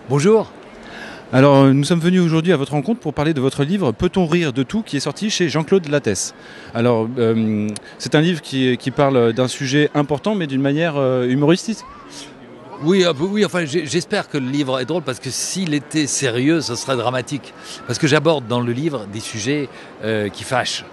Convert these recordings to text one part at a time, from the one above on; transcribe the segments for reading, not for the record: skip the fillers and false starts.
Bonjour. Alors, nous sommes venus aujourd'hui à votre rencontre pour parler de votre livre « Peut-on rire de tout ?» qui est sorti chez Jean-Claude Lattès. Alors, c'est un livre qui parle d'un sujet important, mais d'une manière humoristique. Oui, enfin, j'espère que le livre est drôle, parce que s'il était sérieux, ce serait dramatique. Parce que j'aborde dans le livre des sujets qui fâchent.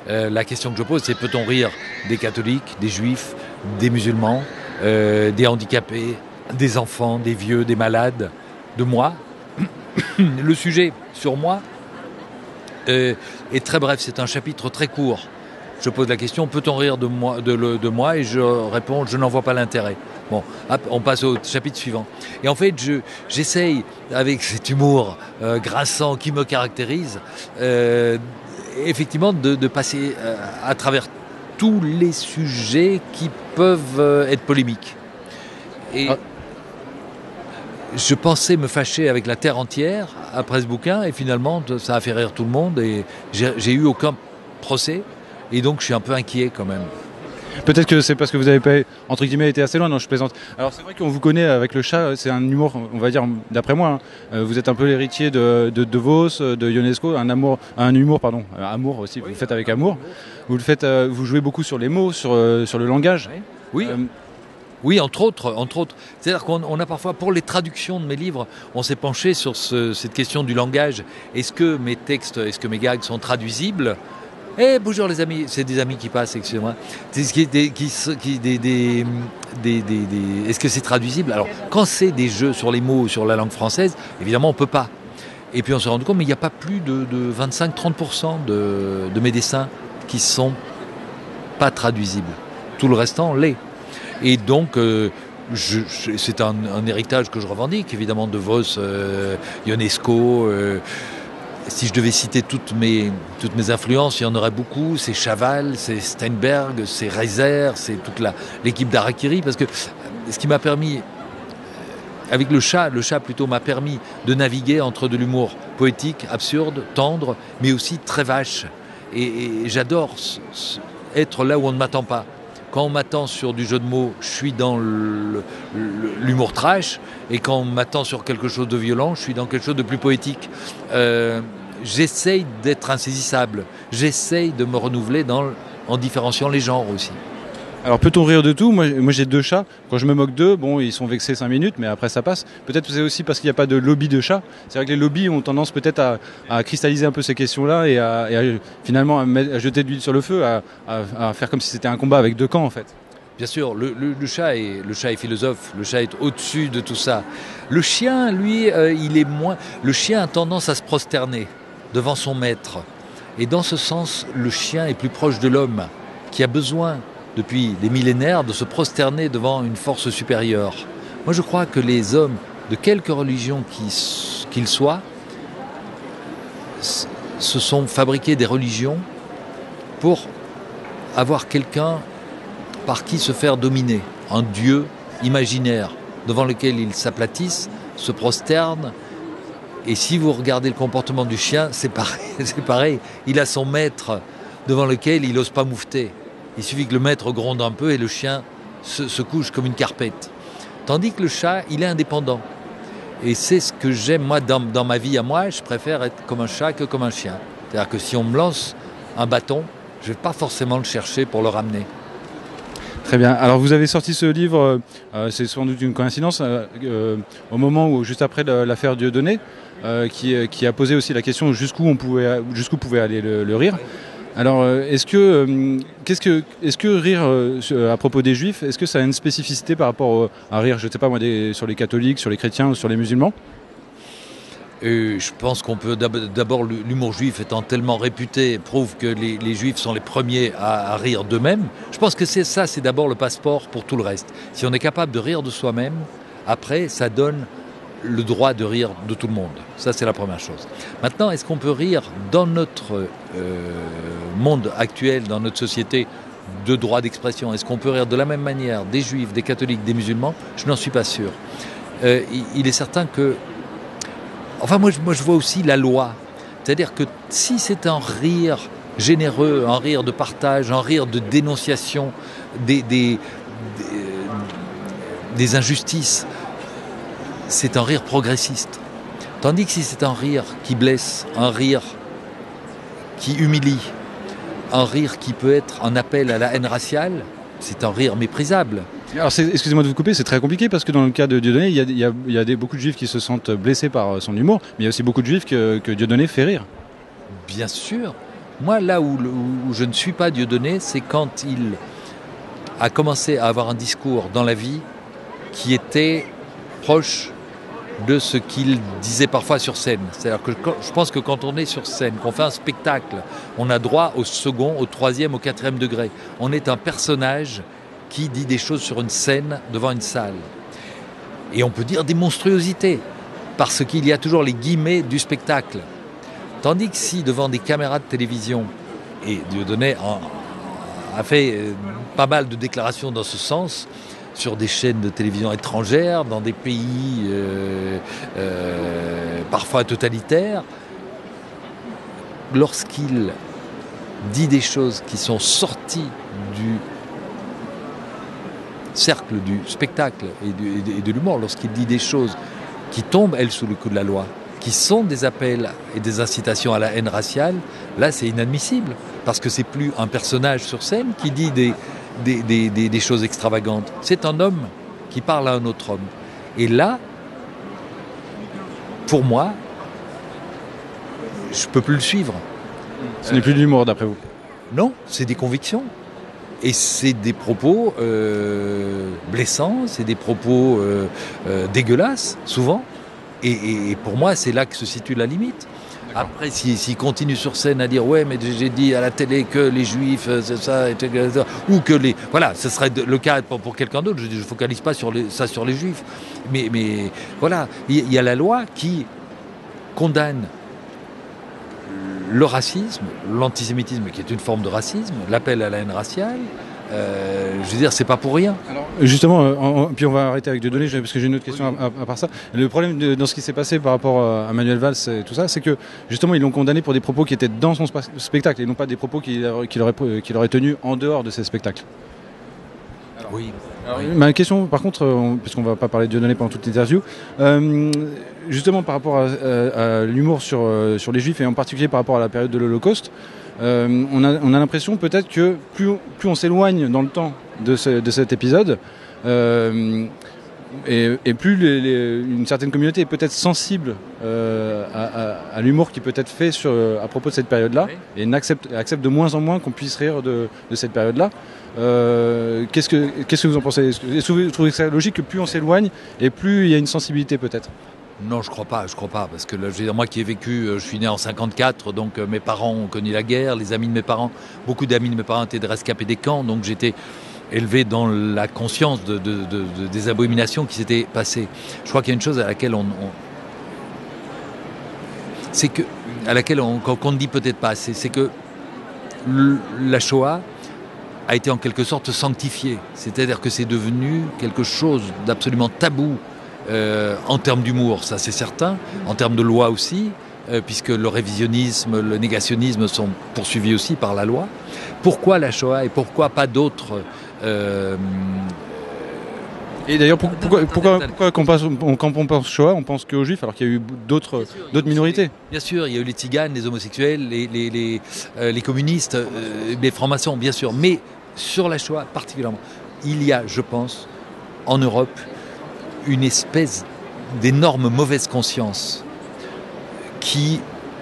La question que je pose, c'est peut-on rire des catholiques, des juifs, des musulmans, des handicapés, des enfants, des vieux, des malades, de moi. Le sujet sur moi est très bref, c'est un chapitre très court. Je pose la question, peut-on rire de moi et je réponds, je n'en vois pas l'intérêt. Bon, hop, on passe au chapitre suivant. Et en fait, j'essaye, avec cet humour grinçant qui me caractérise, effectivement de passer à travers tous les sujets qui peuvent être polémiques. Et je pensais me fâcher avec la terre entière après ce bouquin, et finalement ça a fait rire tout le monde, et j'ai eu aucun procès, et donc je suis un peu inquiet quand même. Peut-être que c'est parce que vous n'avez pas, entre guillemets, été assez loin. Non, je plaisante. Alors, c'est vrai qu'on vous connaît avec le chat, c'est un humour, on va dire, d'après moi, hein. Vous êtes un peu l'héritier de Vos, de Ionesco, un humour, amour aussi, vous le faites avec amour. Vous jouez beaucoup sur les mots, sur le langage. Oui. Oui, entre autres. C'est-à-dire qu'on a parfois, pour les traductions de mes livres, on s'est penché sur cette question du langage. Est-ce que mes textes, est-ce que mes gags sont traduisibles ? Bonjour les amis, c'est des amis qui passent, excusez-moi. Est-ce que c'est traduisible ? Alors, quand c'est des jeux sur les mots, sur la langue française, évidemment, on ne peut pas. Et puis on s'est rendu compte, mais il n'y a pas plus de 25-30% de mes dessins qui ne sont pas traduisibles. Tout le restant l'est. Et donc, c'est un héritage que je revendique, évidemment, de Vos, Ionesco. Si je devais citer toutes mes influences, il y en aurait beaucoup. C'est Chaval, c'est Steinberg, c'est Reiser, c'est toute l'équipe d'Harakiri. Parce que ce qui m'a permis, avec le chat plutôt m'a permis de naviguer entre de l'humour poétique, absurde, tendre, mais aussi très vache. Et j'adore être là où on ne m'attend pas. Quand on m'attend sur du jeu de mots, je suis dans l'humour trash. Et quand on m'attend sur quelque chose de violent, je suis dans quelque chose de plus poétique. J'essaye d'être insaisissable. J'essaye de me renouveler en différenciant les genres aussi. Alors, peut-on rire de tout ? Moi, j'ai 2 chats. Quand je me moque d'eux, bon, ils sont vexés 5 minutes, mais après ça passe. Peut-être que c'est aussi parce qu'il n'y a pas de lobby de chats. C'est vrai que les lobbies ont tendance peut-être à cristalliser un peu ces questions-là et à finalement à jeter de l'huile sur le feu, à faire comme si c'était un combat avec 2 camps, en fait. Bien sûr, le chat est philosophe, le chat est au-dessus de tout ça. Le chien, lui, il est moins... Le chien a tendance à se prosterner devant son maître. Et dans ce sens, le chien est plus proche de l'homme, qui a besoin, depuis des millénaires, de se prosterner devant une force supérieure. Moi, je crois que les hommes, de quelque religion qu'ils soient, se sont fabriqués des religions pour avoir quelqu'un par qui se faire dominer, un dieu imaginaire devant lequel ils s'aplatissent, se prosternent. Et si vous regardez le comportement du chien, c'est pareil. Il a son maître devant lequel il n'ose pas moufter. Il suffit que le maître gronde un peu et le chien se couche comme une carpette. Tandis que le chat, il est indépendant. Et c'est ce que j'aime, moi, dans ma vie à moi. Je préfère être comme un chat que comme un chien. C'est-à-dire que si on me lance un bâton, je ne vais pas forcément le chercher pour le ramener. Très bien. Alors, vous avez sorti ce livre, c'est sans doute une coïncidence, au moment où, juste après l'affaire Dieudonné, qui a posé aussi la question jusqu'où pouvait aller le rire. Alors, est-ce que rire à propos des Juifs, est-ce que ça a une spécificité par rapport à rire, je ne sais pas moi, sur les catholiques, sur les chrétiens ou sur les musulmans ? Je pense qu'on peut d'abord, l'humour juif étant tellement réputé, prouve que les juifs sont les premiers à rire d'eux-mêmes. Je pense que c'est d'abord le passeport pour tout le reste. Si on est capable de rire de soi-même, après, ça donne le droit de rire de tout le monde. Ça, c'est la première chose. Maintenant, est-ce qu'on peut rire dans notre monde actuel, dans notre société, de droit d'expression ? Est-ce qu'on peut rire de la même manière des juifs, des catholiques, des musulmans ? Je n'en suis pas sûr. Il est certain que Enfin, moi, je vois aussi la loi. C'est-à-dire que si c'est un rire généreux, un rire de partage, un rire de dénonciation des injustices, c'est un rire progressiste. Tandis que si c'est un rire qui blesse, un rire qui humilie, un rire qui peut être un appel à la haine raciale, c'est un rire méprisable. Alors, excusez-moi de vous couper, c'est très compliqué parce que dans le cas de Dieudonné, il y a beaucoup de juifs qui se sentent blessés par son humour, mais il y a aussi beaucoup de juifs que Dieudonné fait rire. Bien sûr. Moi, là où je ne suis pas Dieudonné, c'est quand il a commencé à avoir un discours dans la vie qui était proche de ce qu'il disait parfois sur scène. C'est-à-dire que je pense que quand on est sur scène, qu'on fait un spectacle, on a droit au second, au troisième, au quatrième degré. On est un personnage qui dit des choses sur une scène devant une salle. Et on peut dire des monstruosités, parce qu'il y a toujours les guillemets du spectacle. Tandis que si devant des caméras de télévision, et Dieudonné a fait pas mal de déclarations dans ce sens, sur des chaînes de télévision étrangères, dans des pays parfois totalitaires, lorsqu'il dit des choses qui sont sorties du cercle du spectacle et de l'humour, lorsqu'il dit des choses qui tombent, elles, sous le coup de la loi, qui sont des appels et des incitations à la haine raciale, là c'est inadmissible, parce que c'est plus un personnage sur scène qui dit des choses extravagantes. C'est un homme qui parle à un autre homme. Et là, pour moi, je ne peux plus le suivre. Ce n'est plus de l'humour d'après vous? Non, c'est des convictions. Et c'est des propos blessants, c'est des propos dégueulasses, souvent. Et pour moi, c'est là que se situe la limite. Après, s'il continue sur scène à dire « Ouais, mais j'ai dit à la télé que les juifs, c'est ça, etc. » ou que les... Voilà, ce serait le cas pour quelqu'un d'autre. Je ne focalise pas sur sur les juifs. Mais voilà, il y a la loi qui condamne le racisme, l'antisémitisme, qui est une forme de racisme, l'appel à la haine raciale. Je veux dire, c'est pas pour rien. Alors, justement, puis on va arrêter avec Dieudonné, parce que j'ai une autre question à part ça. Le problème dans ce qui s'est passé par rapport à Manuel Valls et tout ça, c'est que justement ils l'ont condamné pour des propos qui étaient dans son spectacle et non pas des propos qu'il aurait tenus en dehors de ses spectacles. Alors, oui. Alors, ma question, par contre, puisqu'on ne va pas parler de Dieudonné pendant toute l'interview, justement par rapport à l'humour sur les Juifs et en particulier par rapport à la période de l'Holocauste, on a l'impression peut-être que plus on s'éloigne dans le temps de cet épisode, et plus une certaine communauté est peut-être sensible à l'humour qui peut être fait à propos de cette période-là, oui. Et accepte de moins en moins qu'on puisse rire de cette période-là. Qu'est-ce que vous en pensez? Est-ce que vous trouvez que c'est logique que plus on s'éloigne et plus il y a une sensibilité peut-être? Non, je crois pas, parce que là, je veux dire, moi qui ai vécu, je suis né en 54, donc mes parents ont connu la guerre, les amis de mes parents, beaucoup d'amis de mes parents étaient des rescapés des camps, donc j'étais élevé dans la conscience des abominations qui s'étaient passées. Je crois qu'il y a une chose à laquelle qu'on ne dit peut-être pas assez, c'est que la Shoah a été en quelque sorte sanctifiée, c'est-à-dire que c'est devenu quelque chose d'absolument tabou. En termes d'humour, ça c'est certain, en termes de loi aussi, puisque le révisionnisme, le négationnisme sont poursuivis aussi par la loi. Pourquoi la Shoah et pourquoi pas d'autres Et d'ailleurs, pourquoi quand on pense Shoah, on pense qu'aux Juifs, alors qu'il y a eu d'autres minorités? Bien sûr, il y a eu les tziganes, les homosexuels, les communistes, les francs-maçons, bien sûr. Mais sur la Shoah particulièrement, il y a, je pense, en Europe, une espèce d'énorme mauvaise conscience qui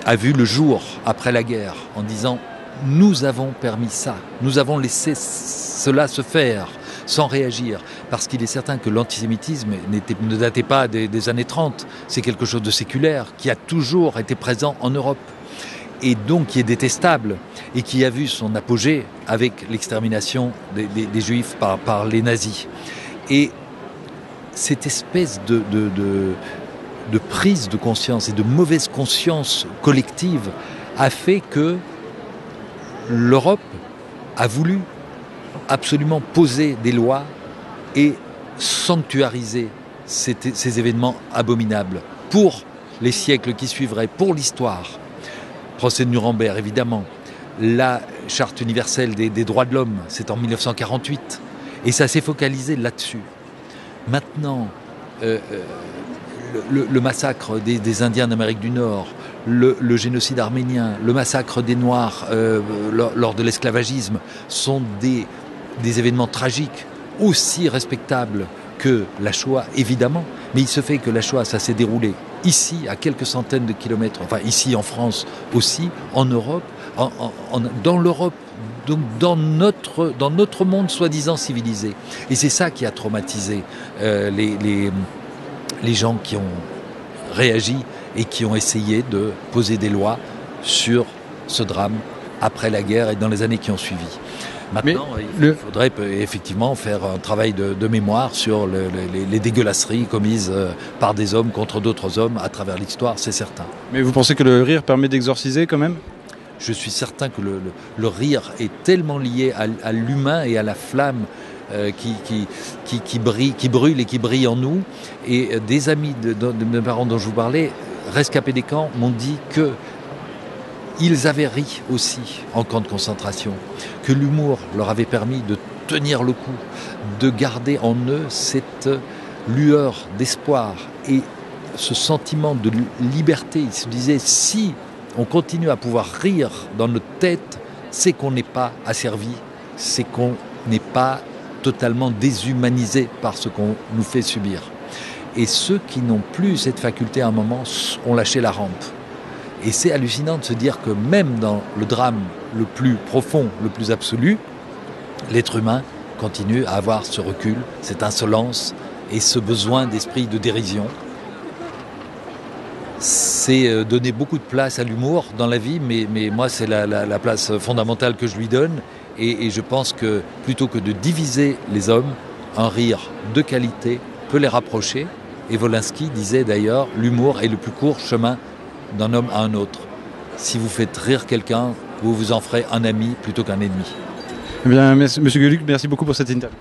a vu le jour après la guerre en disant « nous avons permis ça, nous avons laissé cela se faire sans réagir ». Parce qu'il est certain que l'antisémitisme ne datait pas des années 30, c'est quelque chose de séculaire qui a toujours été présent en Europe et donc qui est détestable et qui a vu son apogée avec l'extermination des Juifs par les nazis. Et cette espèce de prise de conscience et de mauvaise conscience collective a fait que l'Europe a voulu absolument poser des lois et sanctuariser ces événements abominables pour les siècles qui suivraient pour l'histoire. Procès de Nuremberg, évidemment. La Charte universelle des droits de l'homme, c'est en 1948. Et ça s'est focalisé là-dessus. Maintenant, le massacre des Indiens d'Amérique du Nord, le génocide arménien, le massacre des Noirs lors de l'esclavagisme sont des événements tragiques, aussi respectables que la Shoah, évidemment. Mais il se fait que la Shoah, ça s'est déroulé ici, à quelques centaines de kilomètres, enfin ici en France aussi, en Europe, dans l'Europe, donc dans notre monde soi-disant civilisé. Et c'est ça qui a traumatisé les gens qui ont réagi et qui ont essayé de poser des lois sur ce drame après la guerre et dans les années qui ont suivi. Maintenant, il faudrait effectivement faire un travail de mémoire sur les dégueulasseries commises par des hommes contre d'autres hommes à travers l'histoire, c'est certain. Mais vous pensez que le rire permet d'exorciser quand même ? Je suis certain que le rire est tellement lié à l'humain et à la flamme qui brûle et qui brille en nous. Et des amis de mes parents dont je vous parlais, rescapés des camps, m'ont dit qu'ils avaient ri aussi en camp de concentration, que l'humour leur avait permis de tenir le coup, de garder en eux cette lueur d'espoir et ce sentiment de liberté. Ils se disaient, si on continue à pouvoir rire dans notre tête, c'est qu'on n'est pas asservi, c'est qu'on n'est pas totalement déshumanisé par ce qu'on nous fait subir. Et ceux qui n'ont plus cette faculté à un moment ont lâché la rampe. Et c'est hallucinant de se dire que même dans le drame le plus profond, le plus absolu, l'être humain continue à avoir ce recul, cette insolence et ce besoin d'esprit de dérision. C'est donner beaucoup de place à l'humour dans la vie, mais moi c'est la place fondamentale que je lui donne. Et je pense que plutôt que de diviser les hommes, un rire de qualité peut les rapprocher. Et Wolinski disait d'ailleurs, l'humour est le plus court chemin d'un homme à un autre. Si vous faites rire quelqu'un, vous vous en ferez un ami plutôt qu'un ennemi. Eh bien, Monsieur Gueluc, merci beaucoup pour cette interview.